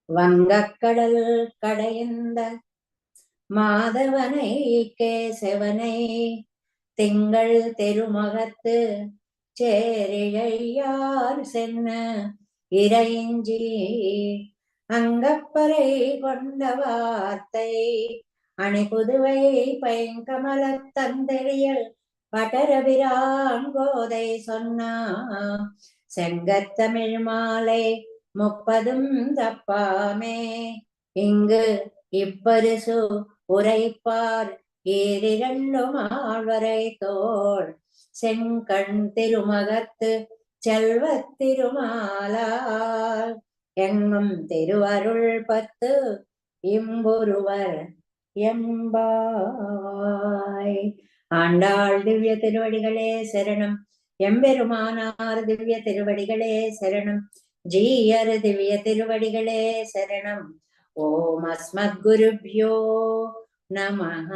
வங்கக்கடல் கடைந்த மாதவனை கேசவனை திங்கள் திருமகத்து சேரிழையார் சென்ன இறைஞ்சி அங்கப்பறை கொண்ட வார்த்தை அணிபுதுவை பைங்கமலத் தந்தெறியல் பட்டரபிரான் கோதை சொன்னா செங்கத்தமிழ் மாலை 30 தப்பாமே இங்கு இப்பரிசு உரைப்பார் ஈரிரண்டும் ஆழ்வரை தோள் செங்கண் திருமகத்து செல்வத் திருமாலால் எங்கும் திருவருள் 10 இம்பொருவர் எம்பாய். ஆண்டாள் திவ்ய திருவடிகளே சரணம். எம்பெருமானார் திவ்ய திருவடிகளே சரணம். ஜீயர் திவ்ய திருவடிகளே சரணம். ஓம் அஸ்மத் குருப்யோ நமஹ.